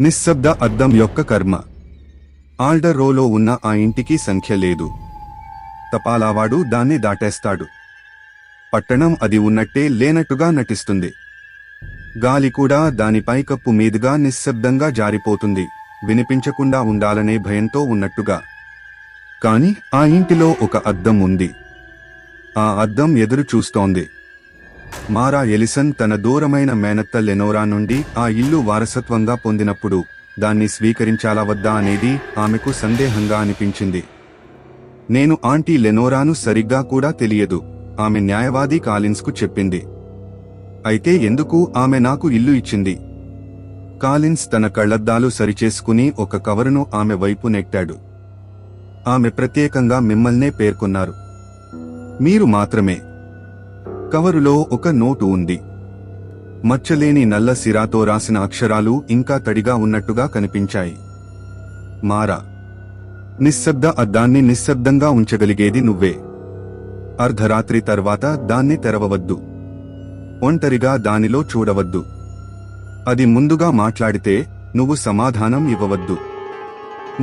నిశ్శబ్ద అద్దం యొక్క కర్మ. ఆల్డర్ రోలో ఉన్న ఆ ఇంటికి సంఖ్య లేదు. తపాలావాడు దాన్ని దాటేస్తాడు. పట్టణం అది ఉన్నట్టే లేనట్టుగా నటిస్తుంది. గాలి కూడా దాని పైకప్పు మీదుగా నిశ్శబ్దంగా జారిపోతుంది, వినిపించకుండా ఉండాలనే భయంతో ఉన్నట్టుగా. కాని ఆ ఇంటిలో ఒక అద్దం ఉంది. ఆ అద్దం ఎదురు చూస్తోంది. మారా ఎలిసన్ తన దూరమైన మేనత్త లెనోరా నుండి ఆ ఇల్లు వారసత్వంగా పొందినప్పుడు దాన్ని స్వీకరించాలా వద్దా అనేది ఆమెకు సందేహంగా అనిపించింది. నేను ఆంటీ లెనోరాను సరిగ్గా కూడా తెలియదు, ఆమె న్యాయవాది కాలిన్స్కు చెప్పింది. అయితే ఎందుకు ఆమె నాకు ఇల్లు ఇచ్చింది? కాలిన్స్ తన కళ్లద్దాలు సరిచేసుకుని ఒక కవరును ఆమె వైపు నెట్టాడు. ఆమె ప్రత్యేకంగా మిమ్మల్నే పేర్కొన్నారు. మీరు మాత్రమే. కవరులో ఒక నోటు ఉంది. మచ్చలేని నల్ల సిరాతో రాసిన అక్షరాలు ఇంకా తడిగా ఉన్నట్టుగా కనిపించాయి. మారా, నిశ్శబ్ద అద్దాన్ని నిశ్శబ్దంగా ఉంచగలిగేది నువ్వే. అర్ధరాత్రి తర్వాత దాన్ని తెరవవద్దు. ఒంటరిగా దానిలో చూడవద్దు. అది ముందుగా మాట్లాడితే నువ్వు సమాధానం ఇవ్వవద్దు.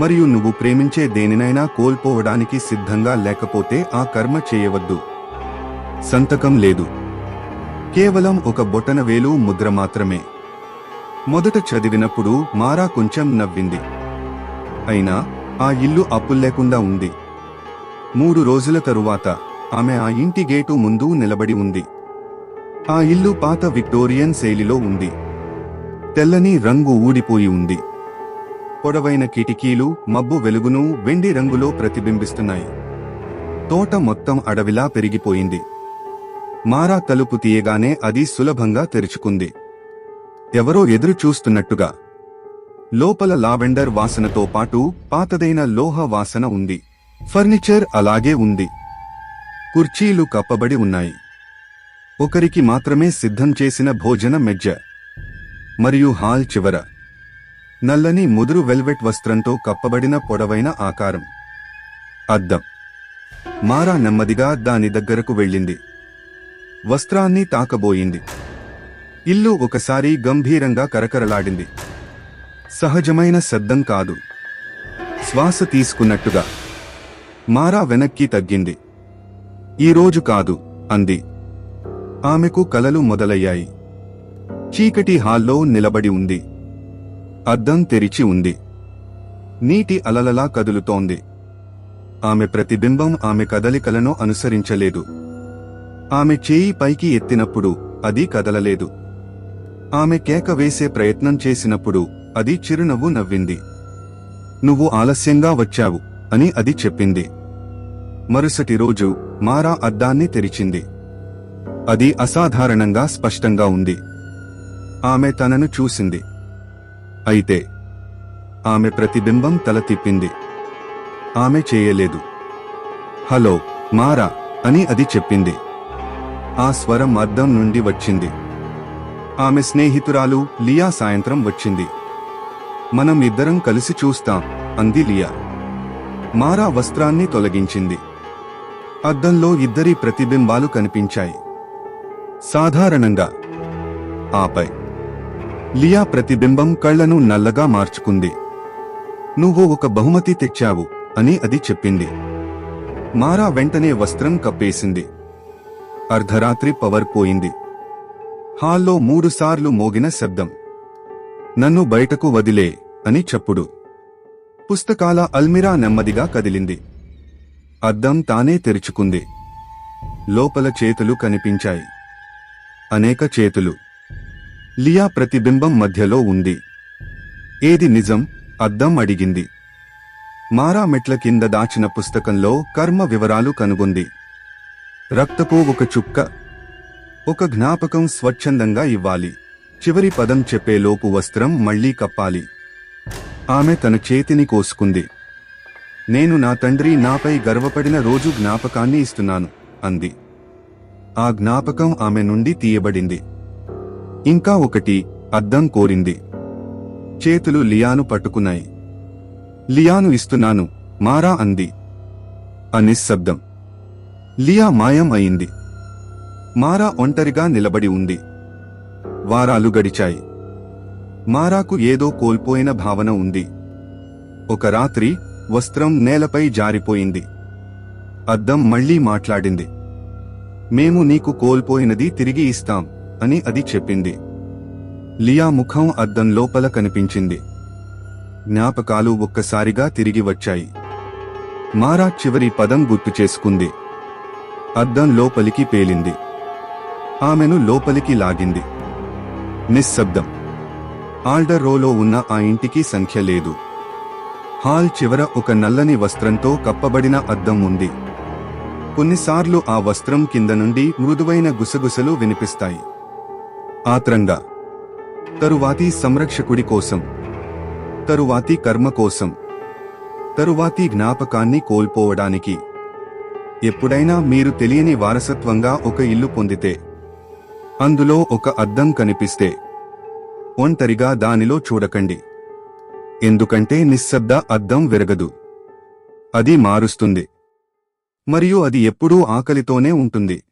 మరియు నువ్వు ప్రేమించే దేనినైనా కోల్పోవడానికి సిద్ధంగా లేకపోతే ఆ కర్మ చేయవద్దు. సంతకం లేదు. కేవలం ఒక బొటనవేలు ముద్ర మాత్రమే. మొదట చదివినప్పుడు మారా కొంచెం నవ్వింది. అయినా ఆ ఇల్లు అప్పుల్లేకుండా ఉంది. 3 రోజుల తరువాత ఆమె ఆ ఇంటి గేటు ముందు నిలబడి ఉంది. ఆ ఇల్లు పాత విక్టోరియన్ శైలిలో ఉంది. తెల్లని రంగు ఊడిపోయి ఉంది. పొడవైన కిటికీలు మబ్బు వెలుగును వెండి రంగులో ప్రతిబింబిస్తున్నాయి. తోట మొత్తం అడవిలా పెరిగిపోయింది. మారా తలుపు తీయగానే అది సులభంగా తెరుచుకుంది, ఎవరో ఎదురు చూస్తున్నట్టుగా. లోపల లావెండర్ వాసనతో పాటు పాతదైన లోహ వాసన ఉంది. ఫర్నిచర్ అలాగే ఉంది. కుర్చీలు కప్పబడి ఉన్నాయి. ఒకరికి మాత్రమే సిద్ధం చేసిన భోజన మెజ్జ. మరియు హాల్ చివర నల్లని ముదురు వెల్వెట్ వస్త్రంతో కప్పబడిన పొడవైన ఆకారం. అద్దం. మారా నెమ్మదిగా దాని దగ్గరకు వెళ్ళింది. వస్త్రాన్ని తాకబోయింది. ఇల్లు ఒకసారి గంభీరంగా కరకరలాడింది. సహజమైన శబ్దం కాదు, శ్వాస తీసుకున్నట్టుగా. మారా వెనక్కి తగ్గింది. ఈరోజు కాదు అంది. ఆమెకు కలలు మొదలయ్యాయి. చీకటి హాల్లో నిలబడి ఉంది. అద్దం తెరిచి ఉంది. నీటి అలలలా కదులుతోంది. ఆమె ప్రతిబింబం ఆమె కదలికలను అనుసరించలేదు. ఆమె చేయి పైకి ఎత్తినప్పుడు అది కదలలేదు. ఆమె కేక వేసే ప్రయత్నం చేసినప్పుడు అది చిరునవ్వు నవ్వింది. నువ్వు ఆలస్యంగా వచ్చావు అని అది చెప్పింది. మరుసటి రోజు మారా అద్దాన్ని తెరిచింది. అది అసాధారణంగా స్పష్టంగా ఉంది. ఆమె తనను చూసింది. అయితే ఆమె ప్రతిబింబం తల తిప్పింది. ఆమె చేయలేదు. హలో మారా అని అది చెప్పింది. ఆ స్వరం అద్దం నుండి వచ్చింది. ఆమె స్నేహితురాలు లియా సాయంత్రం వచ్చింది. మనం ఇద్దరం కలిసి చూస్తాం అంది లియా. మారా వస్త్రాన్ని తొలగించింది. అద్దంలో ఇద్దరి ప్రతిబింబాలు కనిపించాయి. సాధారణంగా. ఆపై లియా ప్రతిబింబం కళ్లను నల్లగా మార్చుకుంది. నువ్వు ఒక బహుమతి తెచ్చావు అని అది చెప్పింది. మారా వెంటనే వస్త్రం కప్పేసింది. అర్ధరాత్రి పవర్ పోయింది. హాల్లో 3 సార్లు మోగిన శబ్దం. నన్ను బయటకు వదిలే అని చప్పుడు. పుస్తకాల అల్మిరా నెమ్మదిగా కదిలింది. అద్దం తానే తెరుచుకుంది. లోపల చేతులు కనిపించాయి. అనేక చేతులు. లియా ప్రతిబింబం మధ్యలో ఉంది. ఏది నిజం? అద్దం అడిగింది. మారా మెట్ల కింద దాచిన పుస్తకంలో కర్మ వివరాలు కనుగొంది. రక్తపు ఒక చుక్క. ఒక జ్ఞాపకం స్వచ్ఛందంగా ఇవ్వాలి. చివరి పదం చెప్పేలోపు వస్త్రం మళ్లీ కప్పాలి. ఆమె తన చేతిని కోసుకుంది. నేను నా తండ్రి నాపై గర్వపడిన రోజు జ్ఞాపకాన్ని ఇస్తున్నాను అంది. ఆ జ్ఞాపకం ఆమె నుండి తీయబడింది. ఇంకా ఒకటి అద్దం కోరింది. చేతులు లియాను పట్టుకున్నాయి. లియాను ఇస్తున్నాను మారా అంది. ఆ నిశ్శబ్దం. లియా మాయం అయింది. మారా ఒంటరిగా నిలబడి ఉంది. వారాలు గడిచాయి. మారాకు ఏదో కోల్పోయిన భావన ఉంది. ఒక రాత్రి వస్త్రం నేలపై జారిపోయింది. అద్దం మళ్లీ మాట్లాడింది. మేము నీకు కోల్పోయినది తిరిగి ఇస్తాం అని అది చెప్పింది. లియా ముఖం అద్దం లోపల కనిపించింది. జ్ఞాపకాలు ఒక్కసారిగా తిరిగి వచ్చాయి. మారా చివరి పదం గుర్తు చేసుకుంది. అద్దం లోపలికి పేలింది. ఆమెను లోపలికి లాగింది. నిశ్శబ్దం. ఆల్డర్ రోలో ఉన్న ఆ ఇంటికి సంఖ్య లేదు. హాల్ చివర ఒక నల్లని వస్త్రంతో కప్పబడిన అద్దం ఉంది. కొన్నిసార్లు ఆ వస్త్రం కింద నుండి మృదువైన గుసగుసలు వినిపిస్తాయి. ఆత్రంగా. తరువాతి సంరక్షకుడి కోసం, తరువాతి కర్మ కోసం, తరువాతి జ్ఞాపకాన్ని కోల్పోవడానికి. ఎప్పుడైనా మీరు తెలియని వారసత్వంగా ఒక ఇల్లు పొందితే, అందులో ఒక అద్దం కనిపిస్తే, ఒంటరిగా దానిలో చూడకండి. ఎందుకంటే నిశ్శబ్ద అద్దం విరగదు. అది మారుస్తుంది. మరియు అది ఎప్పుడూ ఆకలితోనే ఉంటుంది.